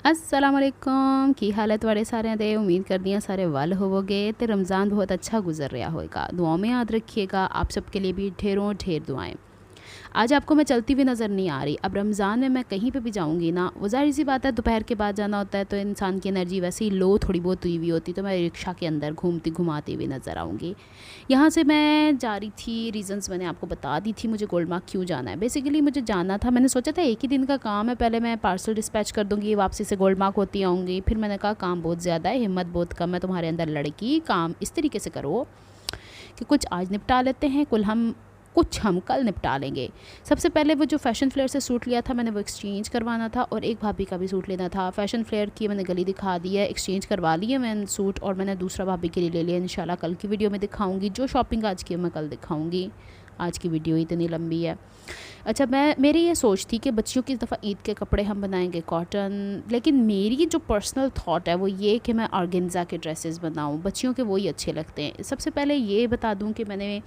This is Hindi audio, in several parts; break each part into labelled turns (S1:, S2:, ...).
S1: अस्सलामुअलैकुम की हालत तुहाड़े सारे दे। उम्मीद करदी हां सारे वल होवोगे ते रमज़ान बहुत अच्छा गुजर रहा होएगा। दुआओं में याद रखिएगा। आप सबके लिए भी ढेरों ढेर दुआएं। आज आपको मैं चलती हुई नज़र नहीं आ रही। अब रमज़ान में मैं कहीं पे भी जाऊंगी ना, वो ज़ाहिर सी बात है दोपहर के बाद जाना होता है तो इंसान की एनर्जी वैसे ही लो थोड़ी बहुत हुई हुई होती, तो मैं रिक्शा के अंदर घूमती घुमाती हुई नज़र आऊँगी। यहाँ से मैं जा रही थी, रीज़न्स मैंने आपको बता दी थी मुझे गोल्ड मार्क क्यों जाना है। बेसिकली मुझे जाना था, मैंने सोचा था एक ही दिन का काम है, पहले मैं पार्सल डिस्पैच कर दूँगी, वापसी से गोल्ड मार्क होती आऊँगी। फिर मैंने कहा काम बहुत ज़्यादा है, हिम्मत बहुत कम है तुम्हारे अंदर लड़की, काम इस तरीके से करो कि कुछ आज निपटा लेते हैं, कुछ हम कल निपटा लेंगे। सबसे पहले वो जो फ़ैशन फ्लेयर से सूट लिया था मैंने, वो एक्सचेंज करवाना था और एक भाभी का भी सूट लेना था। फ़ैशन फ्लेयर की मैंने गली दिखा दी है, एक्सचेंज करवा लिया मैंने सूट, और मैंने दूसरा भाभी के लिए ले लिया। इंशाल्लाह कल की वीडियो में दिखाऊंगी। जो शॉपिंग आज की मैं कल दिखाऊंगी, आज की वीडियो इतनी लंबी है। अच्छा, मेरी ये सोच थी कि बच्चियों की दफ़ा ईद के कपड़े हम बनाएंगे कॉटन, लेकिन मेरी जो पर्सनल थॉट है वो ये कि मैं ऑर्गेन्जा के ड्रेसेस बनाऊं, बच्चियों के वही अच्छे लगते हैं। सबसे पहले ये बता दूं कि मैंने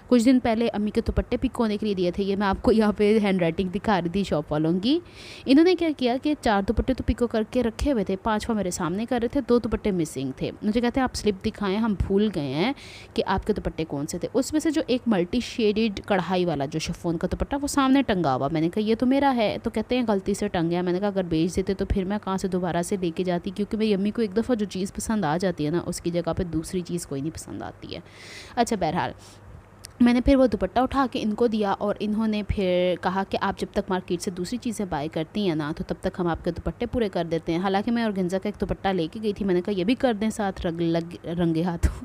S1: कुछ दिन पहले अम्मी के दुपट्टे पिक होने के लिए दिए थे। ये मैं आपको यहाँ पे हैंड राइटिंग दिखा रही थी शॉप वालों की। इन्होंने क्या किया कि 4 दुपट्टे तो पिको करके रखे हुए थे, 5वां मेरे सामने कर रहे थे, 2 दुपट्टे मिसिंग थे। मुझे कहते हैं आप स्लिप दिखाएं, हम भूल गए हैं कि आपके दुपट्टे कौन से थे। उसमें से जो एक मल्टी शेडेड कढ़ाई वाला जो शिफॉन का दुपट्टा वो सामने टंगा हुआ, मैंने कहा ये तो मेरा है। तो कहते हैं गलती से टंग गया। मैंने कहा अगर बेच देते तो फिर मैं कहाँ से दोबारा से लेके जाती, क्योंकि मेरी अम्मी को एक दफ़ा जो चीज़ पसंद आ जाती है ना, उसकी जगह पे दूसरी चीज़ कोई नहीं पसंद आती है। अच्छा, बहरहाल मैंने फिर वो दुपट्टा उठा के इनको दिया और इन्होंने फिर कहा कि आप जब तक मार्केट से दूसरी चीज़ें बाय करती हैं ना, तो तब तक हम आपके दुपट्टे पूरे कर देते हैं। हालांकि मैं ऑर्गेन्जा का एक दुपट्टा लेके गई थी, मैंने कहा ये भी कर दें साथ रंगे हाथों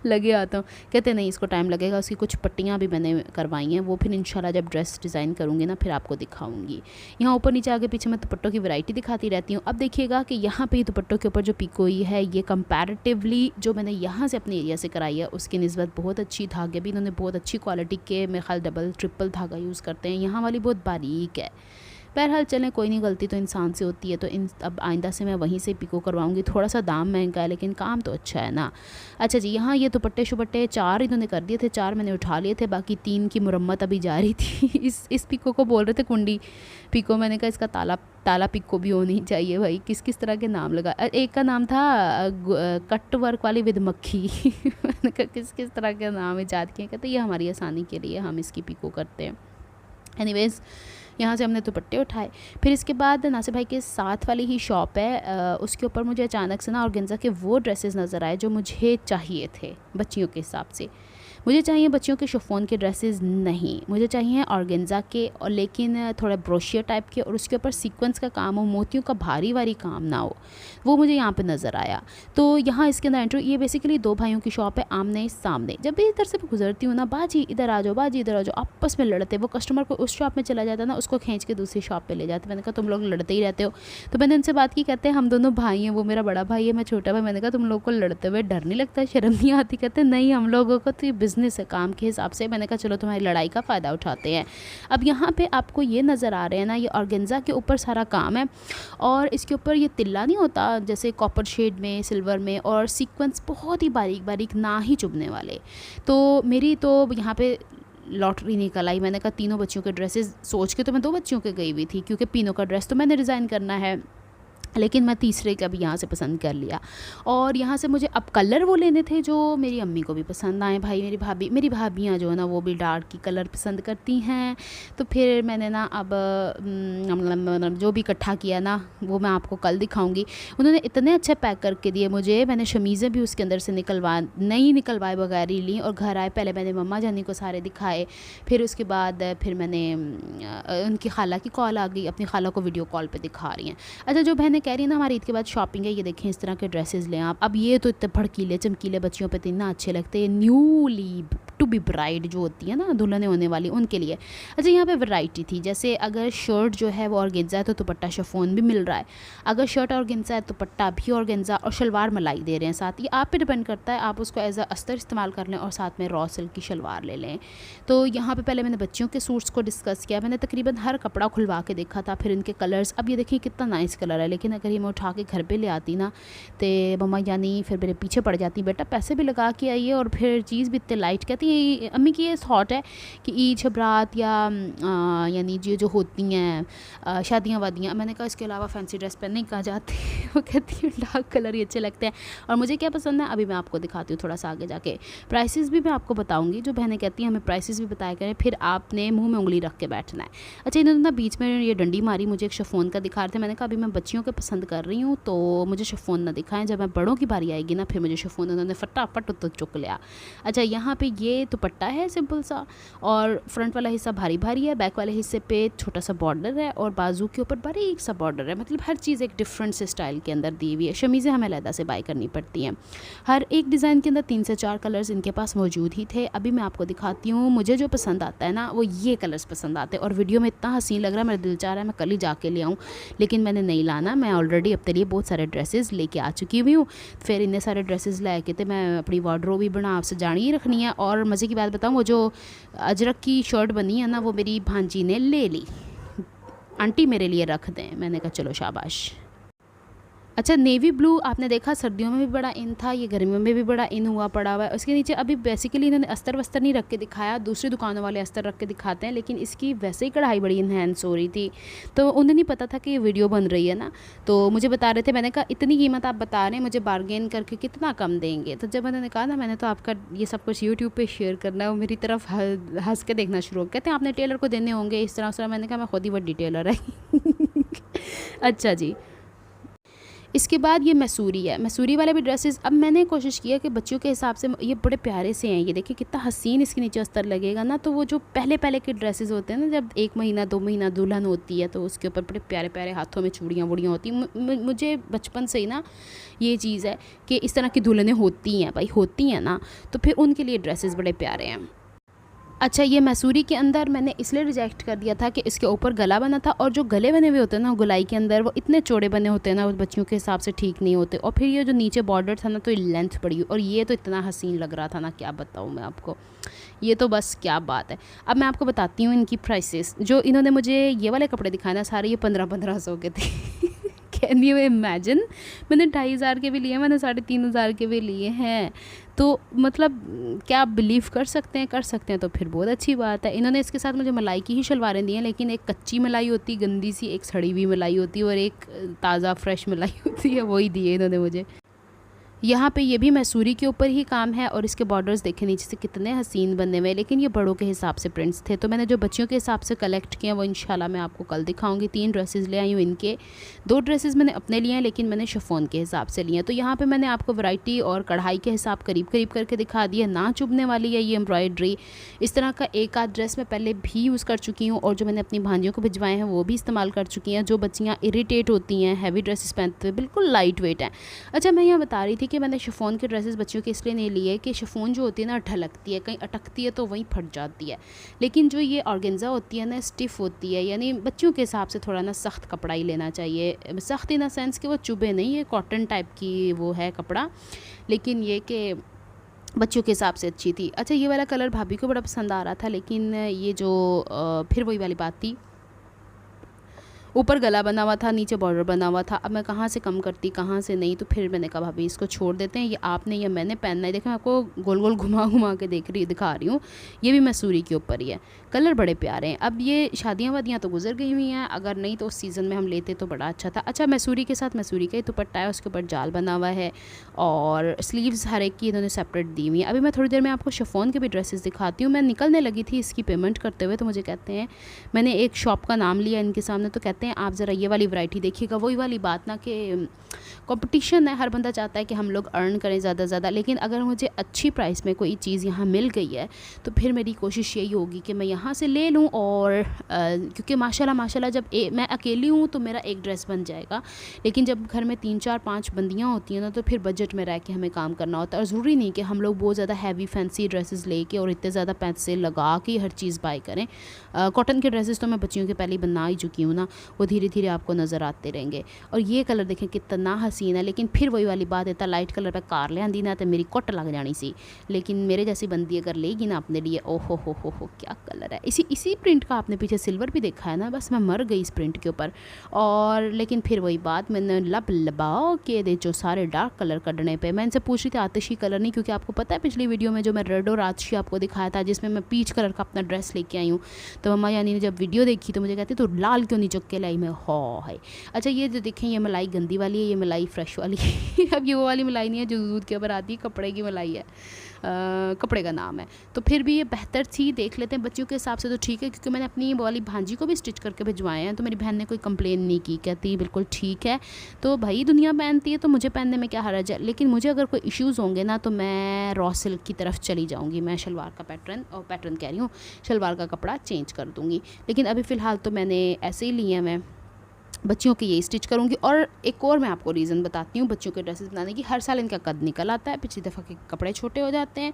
S1: लगे हाथों। कहते नहीं, इसको टाइम लगेगा। उसकी कुछ पट्टियाँ भी मैंने करवाई हैं, वो फिर इंशाल्लाह जब ड्रेस डिज़ाइन करूँगी ना फिर आपको दिखाऊँगी। यहाँ ऊपर नीचे आगे पीछे मैं दुपट्टों की वैरायटी दिखाती रहती हूँ। अब देखिएगा कि यहाँ पे दुपट्टों के ऊपर जो पिकोई है, ये कंपैरेटिवली जो मैंने यहाँ से अपने एरिया से कराई है उसकी निस्बत बहुत अच्छी। धागे भी इन्होंने बहुत अच्छी क्वालिटी के, मेरे ख्याल डबल ट्रिपल धागा यूज़ करते हैं। यहाँ वाली बहुत बारीक है। बहरहाल चलें, कोई नहीं, गलती तो इंसान से होती है। तो अब आइंदा से मैं वहीं से पिको करवाऊंगी। थोड़ा सा दाम महंगा है लेकिन काम तो अच्छा है ना। अच्छा जी, यहाँ ये दुपट्टे शुपट्टे 4 इन्होंने कर दिए थे, 4 मैंने उठा लिए थे, बाकी 3 की मुरम्मत अभी जा रही थी। इस पिको को बोल रहे थे कुंडी पिको, मैंने कहा इसका ताला पिको भी होनी चाहिए भाई। किस किस तरह के नाम लगा। एक का नाम था कट वर्क वाली विद मक्खी। मैंने कहा किस किस तरह के नाम ईजाद किए। कहते ये हमारी आसानी के लिए हम इसकी पिको करते हैं। एनीवेज़, यहाँ से हमने दुपट्टे उठाए। फिर इसके बाद नासिर भाई के साथ वाली ही शॉप है, उसके ऊपर मुझे अचानक से ना ऑर्गेन्जा के वो ड्रेसेस नज़र आए जो मुझे चाहिए थे बच्चियों के हिसाब से। मुझे चाहिए बच्चियों के शिफॉन के ड्रेसेस नहीं, मुझे चाहिए ऑर्गेन्जा के, और लेकिन थोड़ा ब्रोशियर टाइप के, और उसके ऊपर सीक्वेंस का काम हो, मोतियों का भारी भारी काम ना हो। वो मुझे यहाँ पे नज़र आया। तो यहाँ इसके अंदर एंट्री, ये बेसिकली 2 भाइयों की शॉप है आमने सामने। जब भी इधर से गुजरती हूँ ना, बाजी इधर आ जाओ, बाजी इधर आ जाओ, आपस में लड़ते। वो कस्टमर को उस शॉप में चला जाता है ना, उसको खींच के दूसरी शॉप पर ले जाते। मैंने कहा तुम लोग लड़ते ही रहते हो। तो मैंने उनसे बात की, कहते हैं हम दोनों भाई हैं, वो मेरा बड़ा भाई है, मैं छोटा भाई। मैंने कहा तुम लोग को लड़ते हुए डर नहीं लगता, शर्म नहीं आती? कहते नहीं, हम लोगों को तो ये बिज़नेस है, काम के हिसाब से। मैंने कहा चलो तुम्हारी लड़ाई का फ़ायदा उठाते हैं। अब यहाँ पे आपको ये नज़र आ रहे हैं ना, ये ऑर्गेन्जा के ऊपर सारा काम है, और इसके ऊपर ये तिल्ला नहीं होता जैसे कॉपर शेड में, सिल्वर में, और सीक्वेंस बहुत ही बारीक बारीक, ना ही चुभने वाले। तो मेरी तो यहाँ पे लॉटरी निकल आई। मैंने कहा तीनों बच्चियों के ड्रेसेस सोच के तो मैं 2 बच्चियों के गई हुई थी, क्योंकि तीनों का ड्रेस तो मैंने डिज़ाइन करना है, लेकिन मैं तीसरे का भी यहाँ से पसंद कर लिया। और यहाँ से मुझे अब कलर वो लेने थे जो मेरी अम्मी को भी पसंद आए। भाई मेरी भाभियाँ जो है ना, वो भी डार्क की कलर पसंद करती हैं। तो फिर मैंने ना अब जो भी इकट्ठा किया ना, वो मैं आपको कल दिखाऊंगी। उन्होंने इतने अच्छे पैक करके दिए मुझे, मैंने शमीज़ें भी उसके अंदर से नहीं निकलवाए बगैर ही ली, और घर आए पहले मैंने मम्मा जानी को सारे दिखाए। फिर उसके बाद फिर मैंने उनकी खाला की कॉल आ गई, अपनी खाला को वीडियो कॉल पर दिखा रही हैं। अच्छा, जो बहनें कह रही है ना हमारी ईद के बाद शॉपिंग है, ये देखें इस तरह के ड्रेसेस लें आप। अब ये तो इतने भड़कीले चमकीले बच्चियों पे इतना अच्छे लगते हैं, न्यूली टू बी ब्राइड जो होती है ना, दुल्हने होने वाली, उनके लिए। अच्छा, यहाँ पे वैरायटी थी, जैसे अगर शर्ट जो है वो ऑर्गेन्जा है तो दुपट्टा शिफॉन भी मिल रहा है। अगर शर्ट ऑर्गेन्जा है तो दुपट्टा भी ऑर्गेन्जा, और शलवार मलाई दे रहे हैं साथ। ये आप पे डिपेंड करता है, आप उसको एज अ अस्तर इस्तेमाल कर लें और साथ में रॉ सिल्क की शलवार ले लें। तो यहाँ पे पहले मैंने बच्चियों के सूट्स को डिस्कस किया। मैंने तकरीबन हर कपड़ा खुलवा के देखा था, फिर इनके कलर्स। अब ये देखिए कितना नाइस कलर है, लेकिन लेकिन अगर ये मैं उठा के घर पे ले आती ना तो मम्मा यानी फिर मेरे पीछे पड़ जाती, बेटा पैसे भी लगा के आइए और फिर चीज़ भी इतने लाइट। कहती है अम्मी की ये थॉट है कि ईद शबरात या यानी जो होती हैं शादियाँ वादियाँ, मैंने कहा इसके अलावा फैंसी ड्रेस पहनने कहाँ जाती है। वो कहती है डार्क कलर ही अच्छे लगते हैं। और मुझे क्या पसंद है अभी मैं आपको दिखाती हूँ थोड़ा सा आगे जाके। प्राइसेस भी मैं आपको बताऊँगी, जो बहनें कहती हैं हमें प्राइसेस भी बताया करें, फिर आपने मुँह में उंगली रख के बैठना है। अच्छा, इन्होंने ना बीच में ये डंडी मारी, मुझे एक शिफॉन का दिखा रहे थे। मैंने कहा अभी मैं बच्चियों के पसंद कर रही हूँ तो मुझे शिफॉन ना दिखाएं, जब मैं बड़ों की बारी आएगी ना फिर मुझे शिफॉन, उन्होंने फटाफट तो चुक लिया। अच्छा, यहाँ पे ये दुपट्टा है सिंपल सा, और फ्रंट वाला हिस्सा भारी भारी है, बैक वाले हिस्से पे छोटा सा बॉर्डर है और बाजू के ऊपर बारीक सा बॉर्डर है। मतलब हर चीज़ एक डिफरेंट से स्टाइल के अंदर दी हुई है। शमीज़ें हमें अलग से बाय करनी पड़ती हैं। हर एक डिज़ाइन के अंदर 3 से 4 कलर्स इनके पास मौजूद ही थे। अभी मैं आपको दिखाती हूँ। मुझे जो पसंद आता है ना वो ये कलर्स पसंद आते हैं, और वीडियो में इतना हसीन लग रहा है, मेरा दिल चाह रहा है मैं कल ही जाके ले आऊँ, लेकिन मैंने नहीं लाना। मैं ऑलरेडी अपने लिए बहुत सारे ड्रेसेस लेके आ चुकी हुई हूँ। फिर इतने सारे ड्रेसेस लेके तो मैं अपनी वार्डरोब भी बना सजानी ही रखनी है। और मज़े की बात बताऊँ, वो जो अजरक की शर्ट बनी है ना वो मेरी भांजी ने ले ली, आंटी मेरे लिए रख दें। मैंने कहा चलो शाबाश। अच्छा, नेवी ब्लू आपने देखा सर्दियों में भी बड़ा इन था, ये गर्मियों में भी बड़ा इन हुआ पड़ा हुआ है। उसके नीचे अभी बेसिकली इन्होंने अस्तर वस्तर नहीं रख के दिखाया, दूसरी दुकानों वाले अस्तर रख के दिखाते हैं, लेकिन इसकी वैसे ही कढ़ाई बड़ी इन्हेंस हो रही थी। तो उन्हें नहीं पता था कि ये वीडियो बन रही है ना, तो मुझे बता रहे थे। मैंने कहा इतनी कीमत आप बता रहे हैं, मुझे बार्गेन करके कितना कम देंगे? तो जब उन्होंने कहा ना मैंने तो आपका ये सब कुछ यूट्यूब पर शेयर करना है, वो मेरी तरफ हंस के देखना शुरू हो। कहते हैं आपने टेलर को देने होंगे इस तरह से। मैंने कहा मैं खुद ही बड़ी टेलर है। अच्छा जी, इसके बाद ये मैसूरी है। मैसूरी वाले भी ड्रेसेस अब मैंने कोशिश किया कि बच्चों के हिसाब से, ये बड़े प्यारे से हैं। ये देखिए कितना हसीन इसके नीचे अस्तर लगेगा ना। तो वो जो पहले के ड्रेसेस होते हैं ना, जब 1 महीना 2 महीना दुल्हन होती है तो उसके ऊपर बड़े प्यारे प्यारे हाथों में चूड़ियाँ वूड़ियाँ होती हैं। मुझे बचपन से ही ना ये चीज़ है कि इस तरह की दुल्हनें होती हैं, भाई होती हैं ना, तो फिर उनके लिए ड्रेसेस बड़े प्यारे हैं। अच्छा, ये मैसूरी के अंदर मैंने इसलिए रिजेक्ट कर दिया था कि इसके ऊपर गला बना था, और जो गले बने हुए होते हैं ना गुलाई के अंदर, वो इतने चौड़े बने होते हैं ना, वो बच्चियों के हिसाब से ठीक नहीं होते। और फिर ये जो नीचे बॉर्डर था ना तो ये लेंथ पड़ी, और ये तो इतना हसीन लग रहा था ना, क्या बताऊँ मैं आपको, ये तो बस क्या बात है। अब मैं आपको बताती हूँ इनकी प्राइसेस। जो इन्होंने मुझे ये वाले कपड़े दिखाए ना, सारे ये 1500 के थे। Can you imagine? मैंने 2500 के भी लिए, मैंने 3500 के भी लिए हैं। तो मतलब क्या आप बिलीव कर सकते हैं? कर सकते हैं तो फिर बहुत अच्छी बात है। इन्होंने इसके साथ मुझे मलाई की ही शलवारें दी हैं, लेकिन एक कच्ची मलाई होती गंदी सी, एक सड़ी हुई मलाई होती है, और एक ताज़ा फ्रेश मलाई होती है, वही दी है इन्होंने मुझे। यहाँ पे ये भी मैसूरी के ऊपर ही काम है, और इसके बॉर्डर्स देखें नीचे से कितने हसीन बने हुए हैं, लेकिन ये बड़ों के हिसाब से प्रिंट्स थे। तो मैंने जो बच्चियों के हिसाब से कलेक्ट किया वो इंशाल्लाह मैं आपको कल दिखाऊंगी। 3 ड्रेसेस ले आई हूँ इनके, 2 ड्रेसेस मैंने अपने लिए हैं, लेकिन मैंने शिफॉन के हिसाब से लिए हैं। तो यहाँ पर मैंने आपको वैरायटी और कढ़ाई के हिसाब करीब करीब करके दिखा दिया। ना चुभने वाली है ये एम्ब्रॉयड्री। इस तरह का एक आध ड्रेस मैं पहले भी यूज़ कर चुकी हूँ, और जो मैंने अपनी भांजियों को भिजवाए हैं वो भी इस्तेमाल कर चुकी हैं। जो बच्चियाँ इरीटेट होती हैं हैवी ड्रेसेस पहनते हुए, बिल्कुल लाइट वेट हैं। अच्छा, मैं यहाँ बता रही थी कि मैंने शिफॉन के ड्रेसेस बच्चियों के इसलिए नहीं लिए कि शिफॉन जो होती है ना ढलकती है, कहीं अटकती है तो वहीं फट जाती है, लेकिन जो ये ऑर्गेन्जा होती है ना स्टिफ होती है। यानी बच्चियों के हिसाब से थोड़ा ना सख्त कपड़ा ही लेना चाहिए। सख्त इन द सेंस कि वो चुभे नहीं, ये कॉटन टाइप की वो है कपड़ा, लेकिन ये कि बच्चों के हिसाब से अच्छी थी। अच्छा, ये वाला कलर भाभी को बड़ा पसंद आ रहा था, लेकिन ये जो फिर वही वाली बात थी, ऊपर गला बना हुआ था, नीचे बॉर्डर बना हुआ था। अब मैं कहाँ से कम करती कहाँ से नहीं, तो फिर मैंने कहा भाभी इसको छोड़ देते हैं, ये आपने या मैंने पहनना है। देखो मैं आपको गोल गोल घुमा घुमा के दिखा रही हूँ। ये भी मैसूरी के ऊपर ही है, कलर बड़े प्यारे हैं। अब ये शादियाँ वादियाँ तो गुजर गई हुई हैं, अगर नहीं तो उस सीज़न में हम लेते तो बड़ा अच्छा था। अच्छा, मैसूरी के साथ मैसूरी का ही दुपट्टा है, उसके ऊपर जाल बना हुआ है, और स्लीव्स हर एक की इन्होंने सेपरेट दी हुई है। अभी मैं थोड़ी देर में आपको शिफॉन के भी ड्रेसेस दिखाती हूँ। मैं निकलने लगी थी इसकी पेमेंट करते हुए, तो मुझे कहते हैं, मैंने एक शॉप का नाम लिया इनके सामने, तो कहते हैं आप ज़रा ये वाली वैरायटी देखिएगा। वही वाली बात ना कि कंपटीशन है, हर बंदा चाहता है कि हम लोग अर्न करें ज़्यादा ज़्यादा, लेकिन अगर मुझे अच्छी प्राइस में कोई चीज़ यहाँ मिल गई है तो फिर मेरी कोशिश यही होगी कि मैं यहाँ से ले लूँ। और क्योंकि माशाल्लाह जब मैं अकेली हूँ तो मेरा एक ड्रेस बन जाएगा, लेकिन जब घर में 3 4 5 बंदियाँ होती हैं ना, तो फिर बजट में रह के हमें काम करना होता है। और ज़रूरी नहीं कि हम लोग बहुत ज़्यादा हैवी फैंसी ड्रेसेस लेके और इतने ज़्यादा पैसे लगा के हर चीज़ बाय करें। कॉटन के ड्रेसेस तो मैं बच्चियों के पहले ही बना ही चुकी हूँ ना, वो धीरे धीरे आपको नज़र आते रहेंगे। और ये कलर देखें कितना हसीन है, लेकिन फिर वही वाली बात है, इतना लाइट कलर पे कार ले आंदी ना तो मेरी कुट लग जानी सी, लेकिन मेरे जैसी बंदी अगर लेगी ना अपने लिए, ओ हो क्या कलर है। इसी प्रिंट का आपने पीछे सिल्वर भी देखा है ना, बस मैं मर गई इस प्रिंट के ऊपर। और लेकिन फिर वही बात, मैंने लब लबा के दे जो सारे डार्क कलर कढ़ने पे। मैं इनसे पूछ रही थी आतिशी कलर नहीं, क्योंकि आपको पता है पिछली वीडियो में जो मैं रेड और आतिशी आपको दिखाया था जिसमें मैं पीच कलर का अपना ड्रेस लेके आई हूँ, तो मम्मा यानी ने जब वीडियो देखी तो मुझे कहती तो लाल क्यों नहीं चुक के लाई। मैं है। अच्छा ये जो देखें ये मलाई गंदी वाली है, ये मलाई फ्रेश वाली है। अब ये वो वाली मलाई नहीं है जो दूध के ऊपर आती है, कपड़े की मलाई है, कपड़े का नाम है। तो फिर भी ये बेहतर थी, देख लेते हैं बच्चियों के हिसाब से तो ठीक है, क्योंकि मैंने अपनी वाली भांजी को भी स्टिच करके भिजवाए हैं, तो मेरी बहन ने कोई कंप्लेन नहीं की, कहती बिल्कुल ठीक है। तो भाई दुनिया पहनती है तो मुझे पहनने में क्या हर्ज है, लेकिन मुझे अगर कोई इश्यूज़ होंगे ना तो मैं रॉ सिल्क की तरफ चली जाऊँगी, मैं शलवार का पैटर्न कह रही हूँ, शलवार का कपड़ा चेंज कर दूँगी। लेकिन अभी फ़िलहाल तो मैंने ऐसे ही लिए हैं, मैं बच्चियों के यही स्टिच करूँगी। और एक और मैं आपको रीज़न बताती हूँ बच्चियों के ड्रेसेस बनाने की, हर साल इनका कद निकल आता है, पिछली दफ़ा के कपड़े छोटे हो जाते हैं,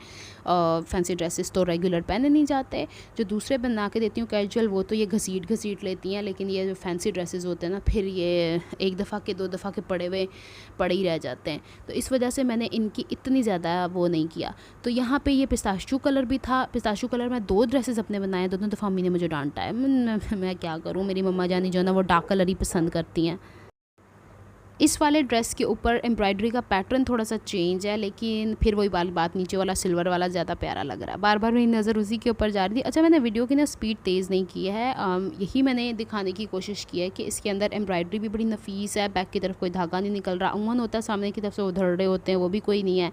S1: फैंसी ड्रेसेस तो रेगुलर पहने नहीं जाते। जो दूसरे बना के देती हूँ कैजुअल, वो तो ये घसीट लेती हैं, लेकिन ये जो फैंसी ड्रेसेस होते हैं ना, फिर ये एक दफ़ा के 2 दफ़ा के पड़े ही रह जाते हैं। तो इस वजह से मैंने इनकी इतनी ज़्यादा वो नहीं किया। तो यहाँ पे ये पिस्ताशू कलर भी था, पिस्ताशू कलर में 2 ड्रेसेस अपने बनाए, दोनों दफ़ा मम्मी ने मुझे डांटा है। मैं क्या करूँ, मेरी मम्मा जानी जो ना वो डार्क कलर ही पसंद करती हैं। इस वाले ड्रेस के ऊपर एम्ब्रॉयडरी का पैटर्न थोड़ा सा चेंज है, लेकिन फिर वही वाली बात, नीचे वाला सिल्वर वाला ज़्यादा प्यारा लग रहा है। बार बार मेरी नज़र उसी के ऊपर जा रही थी। अच्छा मैंने वीडियो की ना स्पीड तेज़ नहीं की है, यही मैंने दिखाने की कोशिश की है कि इसके अंदर एम्ब्रॉयडरी भी बड़ी नफीस है, बैक की तरफ कोई धागा नहीं निकल रहा। अमूमन होता है सामने की तरफ से उधड़ रहे होते हैं, वो भी कोई नहीं है।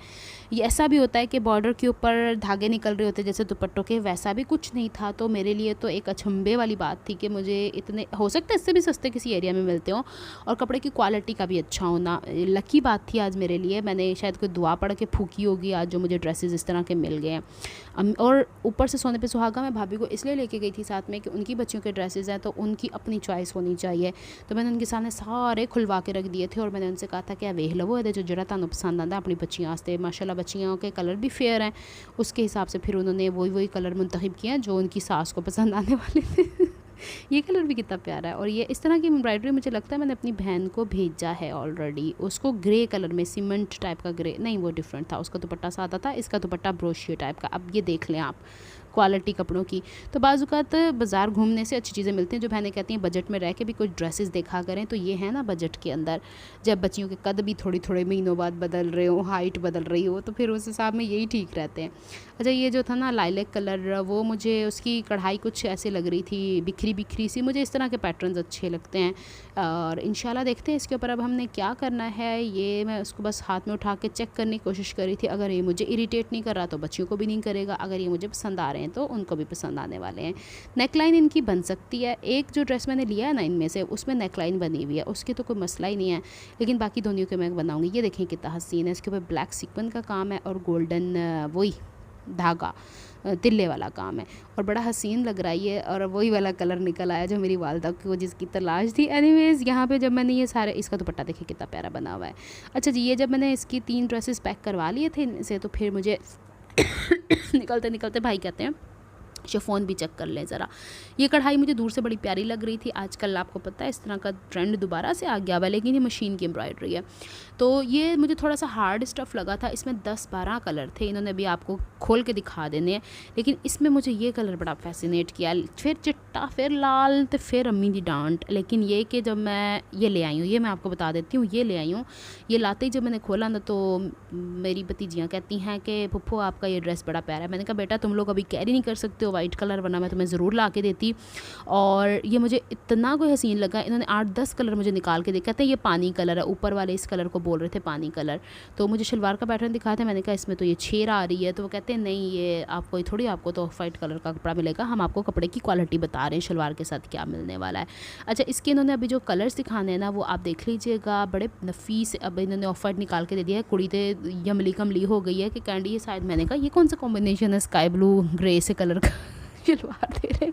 S1: ये ऐसा भी होता है कि बॉर्डर के ऊपर धागे निकल रहे होते हैं जैसे दुपट्टों के, वैसा भी कुछ नहीं था। तो मेरे लिए तो एक अचंभे वाली बात थी कि मुझे इतने, हो सकता है इससे भी सस्ते किसी एरिया में मिलते हो और कपड़े की क्वालिटी का भी अच्छा होना। लकी बात थी आज मेरे लिए, मैंने शायद कोई दुआ पढ़ के फूकी होगी आज जो मुझे ड्रेसेस इस तरह के मिल गए हैं। और ऊपर से सोने पे सुहागा मैं भाभी को इसलिए लेके गई थी साथ में कि उनकी बच्चियों के ड्रेसेस हैं तो उनकी अपनी चॉइस होनी चाहिए। तो मैंने उनके सामने सारे खुलवा के रख दिए थे और मैंने उनसे कहा था कि वेख लवो ये जो जरा तुहानू पसंद आता अपनी बच्चियों वास्ते। माशाल्लाह बच्चियों के कलर भी फेयर हैं, उसके हिसाब से फिर उन्होंने वही कलर मुंतखब किया जो उनकी सास को पसंद आने वाले थे। ये कलर भी कितना प्यारा है। और ये इस तरह की एम्ब्रॉयडरी मुझे लगता है मैंने अपनी बहन को भेजा है ऑलरेडी, उसको ग्रे कलर में, सीमेंट टाइप का ग्रे नहीं, वो डिफरेंट था, उसका दुपट्टा सादा था, इसका दुपट्टा ब्रोशियो टाइप का। अब ये देख लें आप क्वालिटी कपड़ों की। तो बाज़ात बाज़ार घूमने से अच्छी चीज़ें मिलती हैं। जो बहनें कहती हैं बजट में रह के भी कुछ ड्रेसेस देखा करें, तो ये है ना बजट के अंदर, जब बच्चियों के कद भी थोड़े महीनों बाद बदल रहे हो, हाइट बदल रही हो, तो फिर उस हिसाब में यही ठीक रहते हैं। अच्छा ये जो था ना लाइलेक कलर, वो मुझे उसकी कढ़ाई कुछ ऐसे लग रही थी बिखरी सी, मुझे इस तरह के पैटर्न्स अच्छे लगते हैं। और इंशाल्लाह देखते हैं इसके ऊपर अब हमने क्या करना है। ये मैं उसको बस हाथ में उठा के चेक करने की कोशिश कर रही थी, अगर ये मुझे इरिटेट नहीं कर रहा तो बच्चियों को भी नहीं करेगा, अगर ये मुझे पसंद आ रहे हैं तो उनको भी पसंद आने वाले हैं। नेकलाइन इनकी बन सकती है, एक जो ड्रेस मैंने लिया है ना इनमें से उसमें नेकलाइन बनी हुई है, उसके तो कोई मसला ही नहीं है, लेकिन बाकी दोनों के मैं बनाऊँगी। ये देखें कितना हसीन है, इसके ऊपर ब्लैक सीक्वेंस का काम है और गोल्डन वही धागा तिल्ले वाला काम है और बड़ा हसीन लग रहा है ये। और वही वाला कलर निकल आया जो मेरी वालदा को जिसकी तलाश थी। एनीवेज़ यहाँ पे जब मैंने ये सारे, इसका दुपट्टा देखिए कितना प्यारा बना हुआ है। अच्छा जी, ये जब मैंने इसकी 3 ड्रेसेस पैक करवा लिए थे इनसे, तो फिर मुझे निकलते भाई कहते हैं शिफॉन भी चेक कर लें ज़रा। ये कढ़ाई मुझे दूर से बड़ी प्यारी लग रही थी। आजकल आपको पता है इस तरह का ट्रेंड दोबारा से आ गया हुआ है, लेकिन ये मशीन की एम्ब्रॉयडरी है, तो ये मुझे थोड़ा सा हार्ड स्टफ़ लगा था। इसमें 10-12 कलर थे, इन्होंने भी आपको खोल के दिखा देने हैं, लेकिन इसमें मुझे ये कलर बड़ा फैसिनेट किया, फिर चिट्टा, फिर लाल, तो फिर अम्मी की डांट। लेकिन ये कि जब मैं ये ले आई हूँ, ये मैं आपको बता देती हूँ, ये ले आई हूँ, ये लाते ही जब मैंने खोला ना तो मेरी भतीजियाँ कहती हैं कि फुफ्फो आपका ये ड्रेस बड़ा प्यारा है। मैंने कहा बेटा तुम लोग अभी कैरी नहीं कर सकते हो, वाइट कलर बना, मैं तुम्हें ज़रूर ला के देती। और ये मुझे इतना कोई हसीन लगा, इन्होंने 8-10 कलर मुझे निकाल के दिए, कहते हैं ये पानी कलर है, ऊपर वाले इस कलर को बोल रहे थे पानी कलर। तो मुझे शलवार का पैटर्न दिखाया था, मैंने कहा इसमें तो ये छेर आ रही है, तो वो कहते हैं नहीं ये आपको थोड़ी, आपको तो ऑफ वाइट कलर का कपड़ा मिलेगा, हम आपको कपड़े की क्वालिटी बता रहे हैं शलवार के साथ क्या मिलने वाला है। अच्छा इसके इन्होंने अभी जो कलर्स दिखाने हैं ना वो आप देख लीजिएगा, बड़े नफीस। अब इन्होंने ऑफ वाइट निकाल के दे दिया है, कुड़ी तो यमली कमली हो गई है कि कैंडी ये शायद, मैंने कहा ये कौन सा कॉम्बिनेशन है स्काई ब्लू ग्रे से कलर का शलवार दे रहे हैं,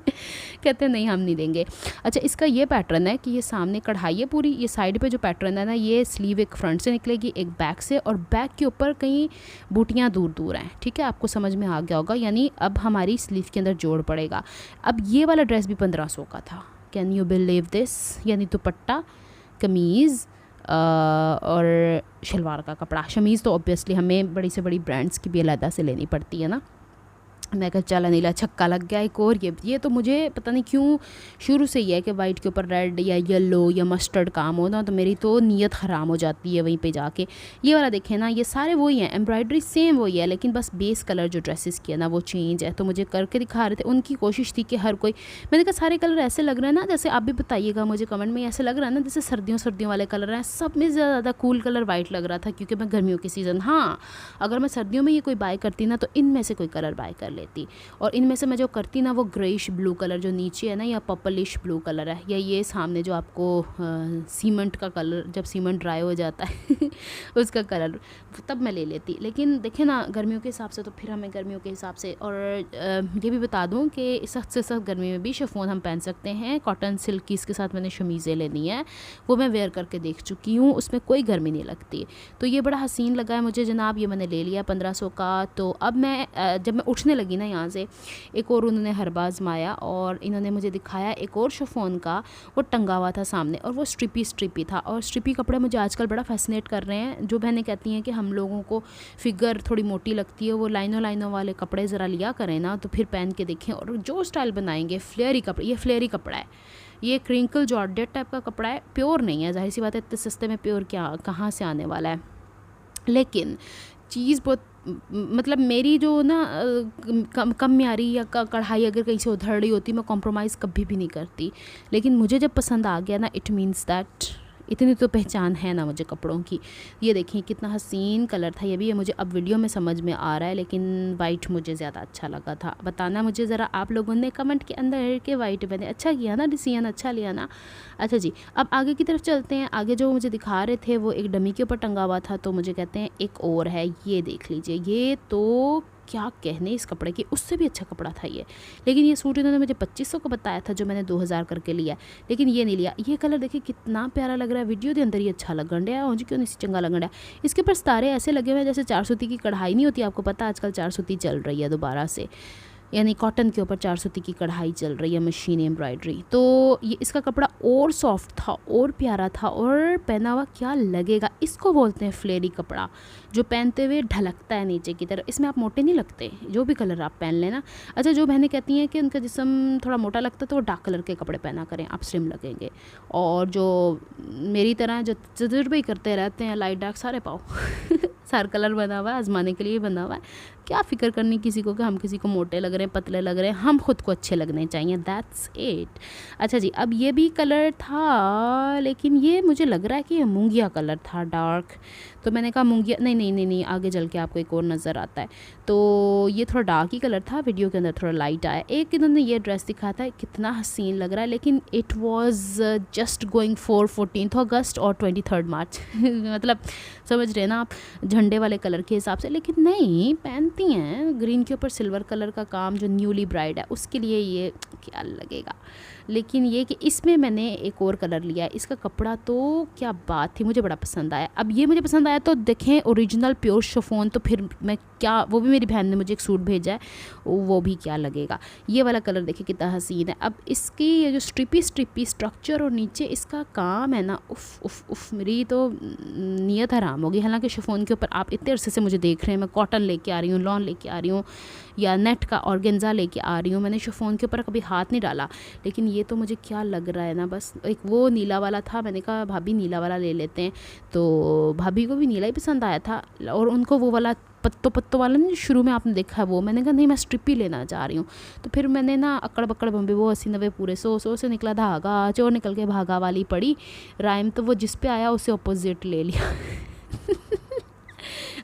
S1: कहते हैं नहीं हम नहीं देंगे। अच्छा इसका ये पैटर्न है कि ये सामने कढ़ाई है पूरी, ये साइड पे जो पैटर्न है ना, ये स्लीव एक फ्रंट से निकलेगी एक बैक से, और बैक के ऊपर कहीं बूटियाँ दूर दूर हैं, ठीक है, आपको समझ में आ गया होगा, यानी अब हमारी स्लीव के अंदर जोड़ पड़ेगा। अब ये वाला ड्रेस भी 1500 का था, कैन यू बिलीव दिस, यानी दुपट्टा, कमीज़ और शलवार का कपड़ा। शमीज़ तो ऑब्वियसली हमें बड़ी से बड़ी ब्रांड्स की भी अलग से लेनी पड़ती है ना। मैं कहा चल नीला छक्का लग गया एक और। ये तो मुझे पता नहीं क्यों शुरू से ही है कि वाइट के ऊपर रेड या येलो या मस्टर्ड काम हो ना, तो मेरी तो नीयत ख़राब हो जाती है वहीं पे जाके। ये वाला देखें ना, ये सारे वही हैं, एम्ब्रॉयडरी सेम वही है, लेकिन बस बेस कलर जो ड्रेसेस की है ना वो चेंज है। तो मुझे करके दिखा रहे थे, उनकी कोशिश थी कि हर कोई, मैंने कहा सारे कलर ऐसे लग रहे हैं ना, जैसे आप भी बताइएगा मुझे कमेंट में, ऐसे लग रहा है ना जैसे सर्दियों वाले कलर हैं। सब में ज़्यादा कूल कलर वाइट लग रहा था, क्योंकि मैं गर्मियों के सीज़न, हाँ अगर मैं सर्दियों में ये कोई बाय करती ना तो इनमें से कोई कलर बाय कर लेती। और इनमें से मैं जो करती ना वो ग्रेइश ब्लू कलर जो नीचे है ना, या पर्पलिश ब्लू कलर है, या ये सामने जो आपको सीमेंट का कलर, जब सीमेंट ड्राई हो जाता है उसका कलर, तब मैं ले लेती। लेकिन देखें ना गर्मियों के हिसाब से, तो फिर हमें गर्मियों के हिसाब से। और ये भी बता दूं कि सख्त से सख्त गर्मी में भी शिफॉन हम पहन सकते हैं, कॉटन सिल्क की इसके साथ मैंने शमीज़ें लेनी है, वो मैं वेयर करके देख चुकी हूँ, उसमें कोई गर्मी नहीं लगती। तो ये बड़ा हसीन लगा है मुझे जनाब, ये मैंने ले लिया 1500 का। तो अब मैं जब मैं उठने लगी ना यहाँ से, एक और उन्होंने हरबा आजमाया और इन्होंने मुझे दिखाया एक और शिफॉन का, वो टंगा हुआ था सामने, और वो स्ट्रिपी था। और स्ट्रिपी कपड़े मुझे आजकल बड़ा फैसिनेट कर रहे हैं। जो बहनें कहती हैं कि हम लोगों को फिगर थोड़ी मोटी लगती है, वो लाइनों वाले कपड़े ज़रा लिया करें ना, तो फिर पहन के देखें और जो स्टाइल बनाएंगे। फ्लेयरी कपड़े, ये फ्लेयरी कपड़ा है, ये क्रिंकल जॉर्जेट टाइप का कपड़ा है, प्योर नहीं है, जाहिर सी बात है इतने सस्ते में प्योर क्या कहाँ से आने वाला है। लेकिन चीज़ बहुत, मतलब मेरी जो ना कम म्यारी या कढ़ाई अगर कहीं से उधड़ रही होती, मैं कॉम्प्रोमाइज़ कभी भी नहीं करती। लेकिन मुझे जब पसंद आ गया ना, इट मीन्स दैट इतनी तो पहचान है ना मुझे कपड़ों की। ये देखिए कितना हसीन कलर था, ये भी है मुझे अब वीडियो में समझ में आ रहा है, लेकिन वाइट मुझे ज़्यादा अच्छा लगा था। बताना मुझे ज़रा आप लोगों ने कमेंट के अंदर के वाइट मैंने अच्छा किया ना, डिसीजन अच्छा लिया ना। अच्छा जी, अब आगे की तरफ चलते हैं। आगे जो मुझे दिखा रहे थे वो एक डमी के ऊपर टंगा हुआ था, तो मुझे कहते हैं एक और है, ये देख लीजिए। ये तो क्या कहने इस कपड़े की, उससे भी अच्छा कपड़ा था ये। लेकिन ये सूट इन्होंने मुझे 2500 का बताया था, जो मैंने 2000 करके लिया, लेकिन ये नहीं लिया। ये कलर देखिए कितना प्यारा लग रहा है, वीडियो के अंदर ही अच्छा लगन रहा है, मुझे क्यों नहीं चंगा लगन रहा है। इसके ऊपर सितारे ऐसे लगे हुए हैं जैसे 4 सूती की कढ़ाई नहीं होती, आपको पता आजकल 4 सूती चल रही है दोबारा से, यानी कॉटन के ऊपर 4 सूती की कढ़ाई चल रही है, मशीन एम्ब्रॉयडरी। तो ये इसका कपड़ा और सॉफ्ट था और प्यारा था, और पहना हुआ क्या लगेगा। इसको बोलते हैं फ्लेयरी कपड़ा, जो पहनते हुए ढलकता है नीचे की तरफ। इसमें आप मोटे नहीं लगते, जो भी कलर आप पहन लेना। अच्छा, जो बहनें कहती हैं कि उनका जिस्म थोड़ा मोटा लगता है, तो वो डार्क कलर के कपड़े पहना करें, आप स्लिम लगेंगे। और जो मेरी तरह जो तजुर्बे करते रहते हैं, लाइट डार्क सारे पाओ सार कलर बना हुआ है, आजमाने के लिए बना हुआ है। क्या फ़िक्र करनी किसी को कि हम किसी को मोटे लग रहे हैं, पतले लग रहे हैं, हम खुद को अच्छे लगने चाहिए, दैट्स इट। अच्छा जी, अब ये भी कलर था, लेकिन ये मुझे लग रहा है कि ये मूंगिया कलर था, डार्क। तो मैंने कहा मूंगिया नहीं, आगे चल के आपको एक और नज़र आता है। तो ये थोड़ा डार्क ही कलर था, वीडियो के अंदर थोड़ा लाइट आया। एक इन्होंने ये ड्रेस दिखाया था, कितना हसीन लग रहा है, लेकिन it was just going for 14 अगस्त और 23 मार्च मतलब समझ रहे ना आप, झंडे वाले कलर के हिसाब से। लेकिन नहीं, पहनती हैं ग्रीन के ऊपर सिल्वर कलर का काम, जो न्यूली ब्राइड है उसके लिए ये क्या लगेगा। लेकिन ये कि इसमें मैंने एक और कलर लिया है, इसका कपड़ा तो क्या बात थी, मुझे बड़ा पसंद आया। अब ये मुझे पसंद आया तो देखें ओरिजिनल प्योर शिफॉन, तो फिर मैं क्या, वो भी मेरी बहन ने मुझे एक सूट भेजा है, वो भी क्या लगेगा। ये वाला कलर देखिए कितना हसीन है। अब इसकी ये जो स्ट्रिपी स्ट्रक्चर और नीचे इसका काम है ना, उफ मेरी तो नीयत हराम होगी। हालांकि शिफॉन के ऊपर आप इतने अरसे से मुझे देख रहे हैं, मैं कॉटन लेके आ रही हूँ, लॉन लेके आ रही हूँ, या नेट का ऑर्गेन्जा लेके आ रही हूँ, मैंने शिफॉन के ऊपर कभी हाथ नहीं डाला। लेकिन ये तो मुझे क्या लग रहा है ना, बस एक वो नीला वाला था, मैंने कहा भाभी नीला वाला ले लेते हैं, तो भाभी को भी नीला ही पसंद आया था, और उनको वो वाला पत्तों वाला नहीं शुरू में आपने देखा है वो, मैंने कहा नहीं मैं स्ट्रिप ही लेना चाह रही हूँ। तो फिर मैंने ना अकड़ बकड़ बम्बे वो 80-90 पूरे 100 से निकला धागा, चोर निकल के भागा वाली पड़ी राइम, तो वो जिस पे आया उसे अपोजिट ले लिया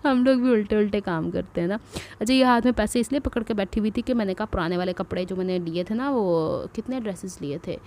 S1: हम लोग भी उल्टे काम करते हैं ना। अच्छा, ये हाथ में पैसे इसलिए पकड़ के बैठी हुई थी कि मैंने कहा पुराने वाले कपड़े जो मैंने लिए थे ना, वो कितने ड्रेसेस लिए थे,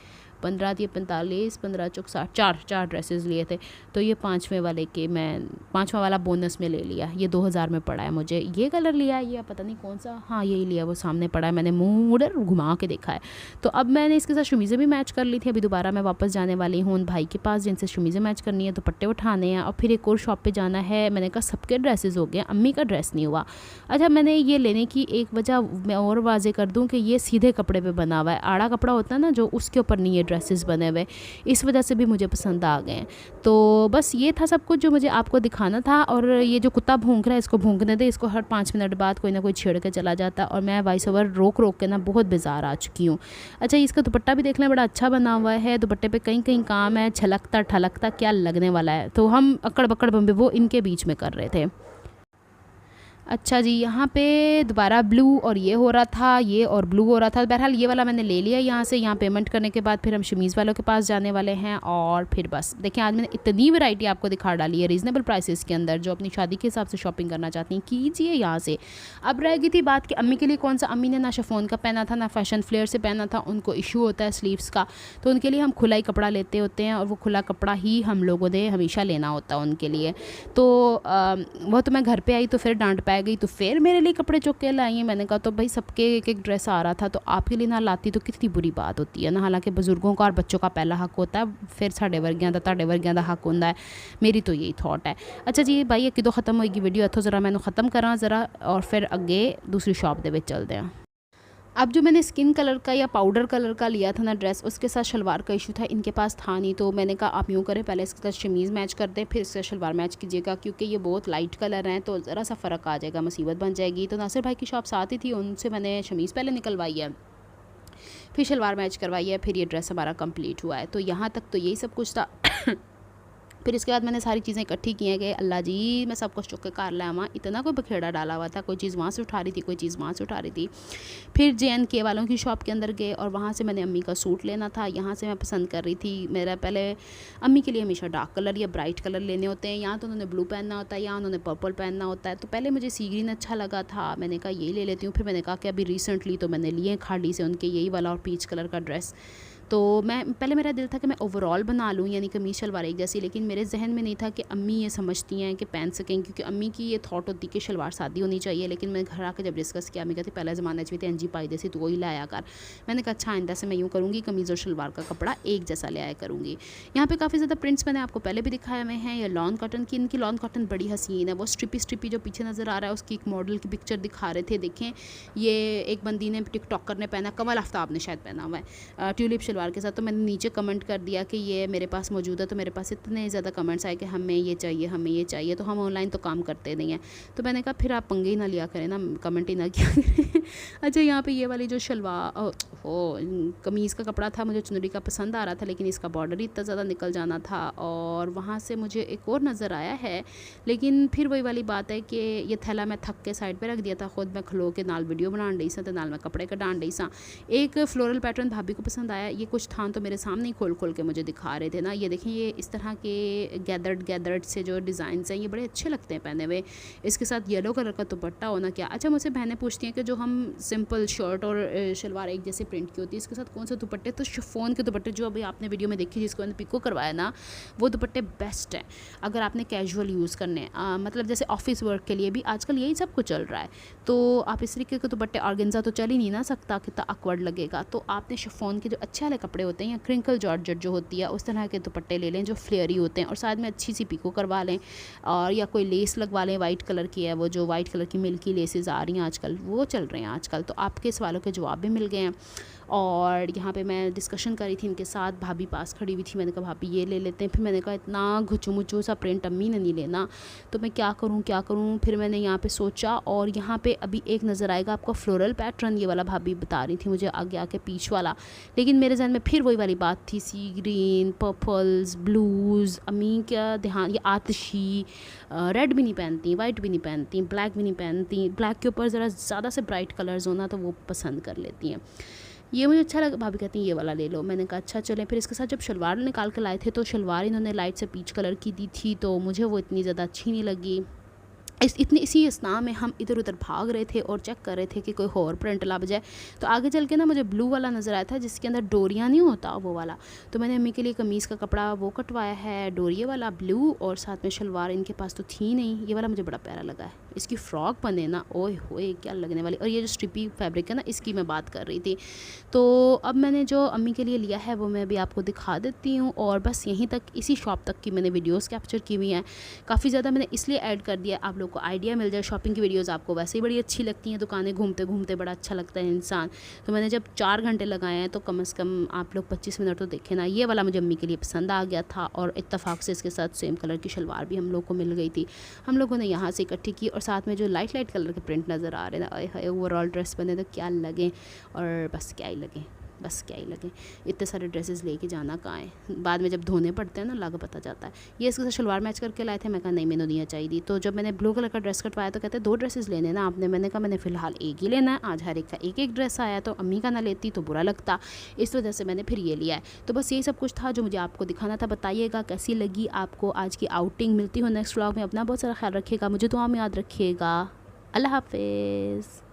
S1: 15 या 45, 15 चौक 60, 4 ड्रेसेस लिए थे। तो ये 5वें वाले के मैं 5वां वाला बोनस में ले लिया, ये 2000 में पड़ा है मुझे। ये कलर लिया है, ये पता नहीं कौन सा, हाँ यही लिया, वो सामने पड़ा है, मैंने मुँह उधर घुमा के देखा है। तो अब मैंने इसके साथ शमीज़ें भी मैच कर ली थी। अभी दोबारा मैं वापस जाने वाली हूँ उन भाई के पास जिनसे शमीज़ें मैच करनी है, दुपट्टे उठाने हैं, और फिर एक और शॉप पर जाना है। मैंने कहा सबके ड्रेसेस हो गए, अम्मी का ड्रेस नहीं हुआ। अच्छा, मैंने ये लेने की एक वजह मैं और वाजे कर दूँ कि ये सीधे कपड़े पर बना हुआ है, आड़ा कपड़ा होता है ना जो, उसके ऊपर नहीं ये ड्रेसेस बने हुए, इस वजह से भी मुझे पसंद आ गए हैं। तो बस ये था सब कुछ जो मुझे आपको दिखाना था। और ये जो कुत्ता भौंक रहा है इसको भौंकने दे, इसको हर 5 मिनट बाद कोई ना कोई छेड़ के चला जाता, और मैं वॉइस ओवर रोक रोक के ना बहुत बेजार आ चुकी हूँ। अच्छा, इसका दुपट्टा भी देख लें, बड़ा अच्छा बना हुआ है। दुपट्टे पे कहीं कहीं काम है, छलकता ठलकता क्या लगने वाला है। तो हम अकड़ बकड़ बम्बे वो इनके बीच में कर रहे थे। अच्छा जी, यहाँ पे दोबारा ब्लू और ये हो रहा था, ये और ब्लू हो रहा था। बहरहाल ये वाला मैंने ले लिया यहाँ से। यहाँ पेमेंट करने के बाद फिर हम शमीज़ वालों के पास जाने वाले हैं। और फिर बस देखिए, आज मैंने इतनी वैरायटी आपको दिखा डाली है रीज़नेबल प्राइसेस के अंदर। जो अपनी शादी के हिसाब से शॉपिंग करना चाहती हैं कीजिए यहाँ से। अब रह गई थी बात कि अम्मी के लिए कौन सा। अम्मी ने ना शिफॉन का पहना था ना फैशन फ्लेयर से पहना था, उनको इशू होता है स्लीव्स का, तो उनके लिए हम खुला ही कपड़ा लेते होते हैं, और वो खुला कपड़ा ही हम लोगों ने हमेशा लेना होता है उनके लिए। तो वो तो मैं घर पर आई तो फिर डांट पाई गई, तो फिर मेरे लिए कपड़े चुक के लाई हैं। मैंने कहा तो भाई सबके एक एक ड्रेस आ रहा था, तो आपके लिए ना लाती तो कितनी बुरी बात होती है ना। हालांकि बुजुर्गों का और बच्चों का पहला हक होता है, फिर साढ़े वर्गियां दा ताड़े वर्गियां दा हक होता है। मेरी तो यही थॉट है। अच्छा जी भाई, एक दो ख़त्म होगी वीडियो, इतों ज़रा मैंने ख़त्म करा ज़रा, और फिर अगे दूसरी शॉप दे विच चलते हैं। अब जो मैंने स्किन कलर का या पाउडर कलर का लिया था ना ड्रेस, उसके साथ शलवार का इशू था, इनके पास था नहीं। तो मैंने कहा आप यूँ करें, पहले इसके साथ शमीज़ मैच कर दें, फिर इससे शलवार मैच कीजिएगा, क्योंकि ये बहुत लाइट कलर हैं तो ज़रा सा फ़र्क आ जाएगा, मुसीबत बन जाएगी। तो नासिर भाई की शॉप साथ ही थी, उनसे मैंने शमीज़ पहले निकलवाई है, फिर शलवार मैच करवाई है, फिर ये ड्रेस हमारा कंप्लीट हुआ है। तो यहाँ तक तो यही सब कुछ था। फिर इसके बाद मैंने सारी चीज़ें इकट्ठी की हैं कि अल्लाह जी मैं सब कुछ चुक के कार लाया वहाँ। इतना कोई बखेड़ा डाला हुआ था, कोई चीज़ वहाँ से उठा रही थी, कोई चीज़ वहाँ से उठा रही थी। फिर JNK वालों की शॉप के अंदर गए और वहाँ से मैंने अम्मी का सूट लेना था। यहाँ से मैं पसंद कर रही थी, मेरा पहले अम्मी के लिए हमेशा डार्क कलर या ब्राइट कलर लेने होते हैं, यहाँ तो उन्होंने ब्लू पहनना होता है, यहाँ उन्होंने पर्पल पहनना होता है। तो पहले मुझे सी ग्रीन अच्छा लगा था, मैंने कहा ये ले लेती हूँ। फिर मैंने कहा कि अभी रिसेंटली तो मैंने लिए खाड़ी से उनके यही वाला और पीच कलर का ड्रेस। तो मैं पहले मेरा दिल था कि मैं ओवरऑल बना लूँ, यानी कमीज़ शलवार एक जैसी, लेकिन मेरे जहन में नहीं था कि अम्मी ये समझती हैं कि पहन सकें, क्योंकि अम्मी की ये थॉट होती कि शलवार सादी होनी चाहिए। लेकिन मैं घर आकर जब डिस्कस किया, अम्मी कहती पहले ज़माने भी थे एनजी पाई से, तो वही लाया कर। मैंने कहा अच्छा आइंदा से मैं यूँ करूँगी, कमीज़ और शलवार का कपड़ा एक जैसा ले आया करूँगी। यहाँ पर काफ़ी ज़्यादा प्रिंट्स मैंने आपको पहले भी दिखाए हुए हैं। ये लॉन कॉटन की, इनकी लॉन कॉटन बड़ी हसीन है। वो स्ट्रिपी जो पीछे नज़र आ रहा है उसकी एक मॉडल की पिक्चर दिखा रहे थे, देखें ये एक बंदी ने टिकटॉकर ने पहना, कमल आफ्ताब ने शायद पहना हुआ है ट्यूलिप शलवार के साथ। तो मैंने नीचे कमेंट कर दिया कि ये मेरे पास मौजूद है, तो मेरे पास इतने ज़्यादा कमेंट्स आए कि हमें ये चाहिए, हमें ये चाहिए। तो हम ऑनलाइन तो काम करते नहीं हैं, तो मैंने कहा फिर आप पंगे ही ना लिया करें ना, कमेंट ही ना किया करें। अच्छा, यहाँ पे ये वाली जो शलवार कमीज़ का कपड़ा था, मुझे चुनरी का पसंद आ रहा था, लेकिन इसका बॉर्डर ही इतना ज़्यादा निकल जाना था। और वहाँ से मुझे एक और नज़र आया है, लेकिन फिर वही वाली बात है कि ये थैला मैं थक के साइड पर रख दिया था, खुद मैं खलो के नाल वीडियो बना रही सा, तो नाल मैं कपड़े कटान रही सा। एक फ्लोरल पैटर्न भाभी को पसंद आया, ये कुछ थान तो मेरे सामने ही खोल खोल के मुझे दिखा रहे थे ना। ये देखें, ये इस तरह के गैदर्ड से जो डिज़ाइन हैं, ये बड़े अच्छे लगते हैं पहने हुए। इसके साथ येलो कलर का दुपट्टा होना क्या। अच्छा, मुझसे बहनें पूछती हैं कि जो हम सिंपल शर्ट और शलवार एक जैसे प्रिंट की होती है, इसके साथ कौन सा दुपट्टे। तो शिफॉन के दुपट्टे जो अभी आपने वीडियो में देखी, जिसको मैंने पिको करवाया ना, वो दुपट्टे बेस्ट हैं अगर आपने कैजुअल यूज़ करने, मतलब जैसे ऑफिस वर्क के लिए भी आजकल यही सब कुछ चल रहा है। तो आप इस तरीके के दुपट्टे, ऑर्गेन्जा तो चल ही नहीं ना सकता, कितना अकवर्ड लगेगा। तो आपने शिफॉन के जो अच्छे वाले कपड़े होते हैं या क्रिंकल जॉर्जेट जो होती है, उस तरह के दुपट्टे ले लें जो फ्लेयरी होते हैं, और साथ में अच्छी सी पिको करवा लें, और या कोई लेस लगवा लें। वाइट कलर की है, वो जो वाइट कलर की मिल्की लेसेस आ रही हैं आजकल, वो चल रहे हैं आजकल। तो आपके सवालों के जवाब भी मिल गए हैं। और यहाँ पे मैं डिस्कशन करी थी इनके साथ, भाभी पास खड़ी हुई थी, मैंने कहा भाभी ये ले लेते हैं। फिर मैंने कहा इतना घुचू मुचू सा प्रिंट अम्मी ने नहीं लेना, तो मैं क्या करूँ। फिर मैंने यहाँ पे सोचा, और यहाँ पे अभी एक नज़र आएगा आपको फ्लोरल पैटर्न, ये वाला भाभी बता रही थी मुझे आगे आके पीच वाला। लेकिन मेरे जहन में फिर वही वाली बात थी, सी ग्रीन, पर्पल्स, ब्लूज़। अम्मी क्या ध्यान, ये आतिशी रेड भी नहीं पहनती, वाइट भी नहीं पहनती, ब्लैक भी नहीं पहनती। ब्लैक के ऊपर ज़रा ज़्यादा से ब्राइट कलर्स होना तो वो पसंद कर लेती हैं। ये मुझे अच्छा लगा, भाभी कहती हैं ये वाला ले लो। मैंने कहा अच्छा चलें। फिर इसके साथ जब शलवार निकाल के लाए थे, तो शलवार इन्होंने लाइट से पीच कलर की दी थी, तो मुझे वो इतनी ज़्यादा अच्छी नहीं लगी। इसी स्ना में हम इधर उधर भाग रहे थे और चेक कर रहे थे कि कोई और प्रिंट ला बजाए। तो आगे चल के ना मुझे ब्लू वाला नज़र आया था, जिसके अंदर डोरियाँ नहीं होता वो वाला। तो मैंने अम्मी के लिए कमीज़ का कपड़ा वो कटवाया है, डोरिये वाला ब्लू, और साथ में शलवार इनके पास तो थी नहीं। ये वाला मुझे बड़ा प्यारा लगा है, इसकी फ़्रॉक बने ना, ओए होए क्या लगने वाली। और ये जो स्ट्रिपी फैब्रिक है ना, इसकी मैं बात कर रही थी। तो अब मैंने जो अम्मी के लिए लिया है वो मैं भी आपको दिखा देती हूँ। और बस यहीं तक, इसी शॉप तक की मैंने वीडियोज़ कैप्चर की हुई हैं। काफ़ी ज़्यादा मैंने इसलिए ऐड कर दिया आप लोग आपको आइडिया मिल जाए। शॉपिंग की वीडियोस आपको वैसे ही बड़ी अच्छी लगती हैं, दुकानें घूमते घूमते बड़ा अच्छा लगता है इंसान। तो मैंने जब 4 घंटे लगाए हैं तो कम से कम आप लोग 25 मिनट तो देखें ना। ये वाला मुझे अम्मी के लिए पसंद आ गया था और इत्तेफाक से इसके साथ सेम कलर की शलवार भी हम लोग को मिल गई थी। हम लोगों ने यहाँ से इकट्ठी की और साथ में जो लाइट लाइट कलर के प्रिंट नज़र आ रहे हैं, आए हाय ओवरऑल ड्रेस बने तो क्या लगे, और बस क्या ही लगे। इतने सारे ड्रेसेस लेके जाना कहाँ है, बाद में जब धोने पड़ते हैं ना लाग पता जाता है। ये इसके साथ शलवार मैच करके लाए थे, मैं कहा नहीं मैंने नहीं चाहिए। तो जब मैंने ब्लू कलर का ड्रेस कटवाया तो कहते 2 ड्रेसेस लेने ना आपने। मैंने कहा मैंने फ़िलहाल एक ही लेना है, आज हर एक का एक एक ड्रेस आया, तो अम्मी का ना लेती तो बुरा लगता, इस वजह से मैंने फिर ये लिया है। तो बस यही सब कुछ था जो मुझे आपको दिखाना था। बताइएगा कैसी लगी आपको आज की आउटिंग। मिलती हूँ नेक्स्ट व्लॉग में। अपना बहुत सारा ख्याल रखिएगा, मुझे दुआ में याद रखिएगा। अल्लाह हाफिज़।